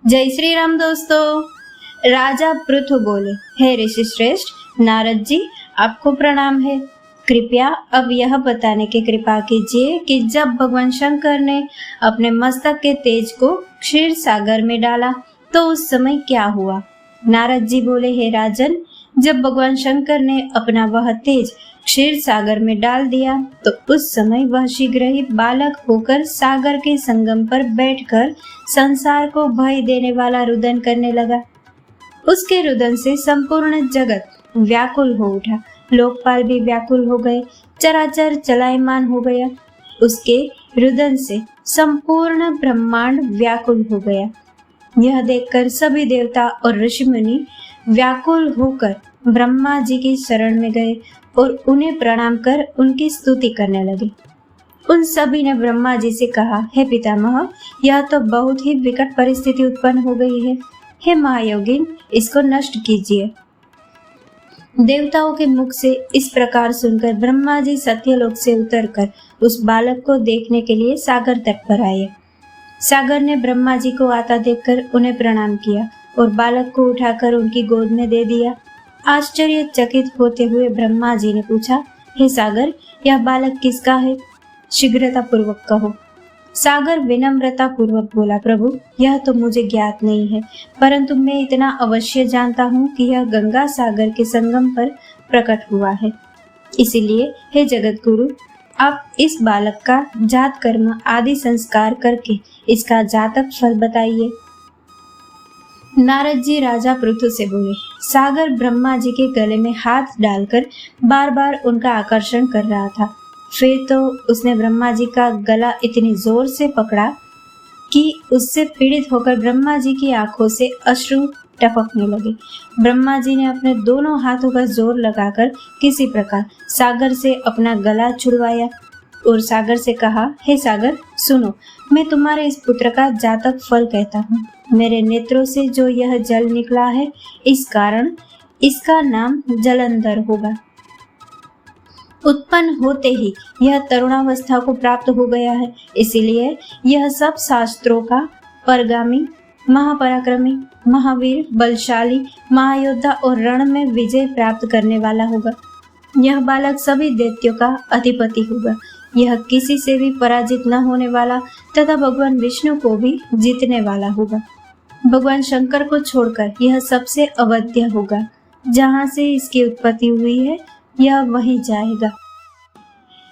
जय श्री राम दोस्तों। राजा पृथु बोले, हे ऋषि श्रेष्ठ नारद जी, आपको प्रणाम है। कृपया अब यह बताने की कृपा कीजिए कि जब भगवान शंकर ने अपने मस्तक के तेज को क्षीर सागर में डाला तो उस समय क्या हुआ। नारद जी बोले, हे राजन, जब भगवान शंकर ने अपना वह तेज क्षीर सागर में डाल दिया तो उस समय वह शीघ्र ही बालक होकर सागर के संगम पर बैठकर संसार को भय देने वाला रुदन करने लगा। उसके रुदन से संपूर्ण जगत व्याकुल हो उठा, लोकपाल भी व्याकुल हो गए, चराचर चलायमान हो गया। उसके रुदन से संपूर्ण ब्रह्मांड व्याकुल हो गया। यह देखकर सभी देवता और ऋषि मुनि व्याकुल होकर ब्रह्मा जी की शरण में गए और उन्हें प्रणाम कर उनकी स्तुति करने लगे। उन सभी ने ब्रह्मा जी से कहा, हे पितामह, यह तो बहुत ही विकट परिस्थिति उत्पन्न हो गई है। हे महायोगिन, इसको नष्ट कीजिए। देवताओं के मुख से इस प्रकार सुनकर ब्रह्मा जी सत्यलोक से उतरकर उस बालक को देखने के लिए सागर तट पर आए। सागर ने ब्रह्मा जी को आता देखकर उन्हें प्रणाम किया और बालक को उठाकर उनकी गोद में दे दिया। आश्चर्यचकित होते हुए ब्रह्मा जी ने पूछा, हे सागर, यह बालक किसका है? शीघ्रता पूर्वक कहो। सागर विनम्रता पूर्वक बोला, प्रभु, यह तो मुझे ज्ञात नहीं है, परंतु मैं इतना अवश्य जानता हूँ कि यह गंगा सागर के संगम पर प्रकट हुआ है। इसीलिए हे जगत गुरु, आप इस बालक का जात कर्म आदि संस्कार करके इसका जातक फल बताइए। नारद जी राजा पृथु से बोले, सागर ब्रह्मा जी के गले में हाथ डालकर बार बार उनका आकर्षण कर रहा था। फिर तो उसने ब्रह्मा जी का गला इतनी जोर से पकड़ा कि उससे पीड़ित होकर ब्रह्मा जी की आंखों से अश्रु टपकने लगे। ब्रह्मा जी ने अपने दोनों हाथों का जोर लगाकर किसी प्रकार सागर से अपना गला छुड़वाया और सागर से कहा, हे सागर, सुनो, मैं तुम्हारे इस पुत्र का जातक फल कहता हूँ। मेरे नेत्रों से जो यह जल निकला है, इस कारण इसका नाम जलंधर होगा। उत्पन्न होते ही यह तरुणावस्था को प्राप्त हो गया है, इसीलिए यह सब शास्त्रों का परगामी, महापराक्रमी, महावीर, बलशाली, महायोद्धा और रण में विजय प्राप्त करने वाला होगा। यह बालक सभी दैत्यों का अधिपति होगा। यह किसी से भी पराजित न होने वाला तथा भगवान विष्णु को भी जीतने वाला होगा। भगवान शंकर को छोड़कर यह सबसे अवध्य होगा। जहाँ से इसकी उत्पत्ति हुई है, यह वहीं जाएगा।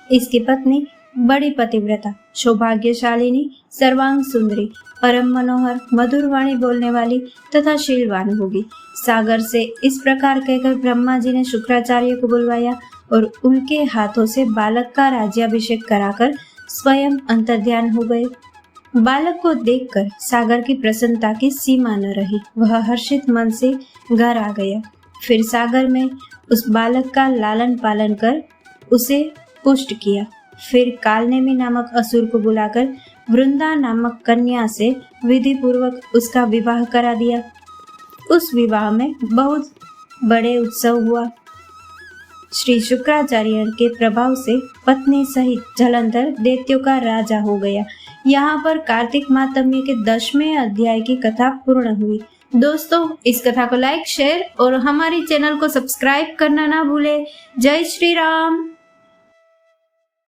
इसकी पत्नी बड़ी पतिव्रता, सौभाग्यशालिनी, सर्वांग सुंदरी, परम मनोहर, मधुर वाणी बोलने वाली तथा शीलवान होगी। सागर से इस प्रकार कहकर ब्रह्मा जी ने शुक्राचार्य को बुलवाया और उनके हाथों से बालक का राज्याभिषेक कराकर स्वयं अंतर्ध्यान हो गए। बालक को देखकर सागर की प्रसन्नता की सीमा न रही। वह हर्षित मन से घर आ गया। फिर सागर में उस बालक का लालन पालन कर उसे पुष्ट किया। फिर कालनेमी नामक असुर को बुलाकर वृंदा नामक कन्या से विधि पूर्वक उसका विवाह करा दिया। उस विवाह में बहुत बड़े उत्सव हुआ। श्री शुक्राचार्य के प्रभाव से पत्नी सहित जलंधर दैत्यों का राजा हो गया। यहाँ पर कार्तिक मातम्य के 10वें अध्याय की कथा पूर्ण हुई। दोस्तों, इस कथा को लाइक, शेयर और हमारे चैनल को सब्सक्राइब करना ना भूले। जय श्री राम।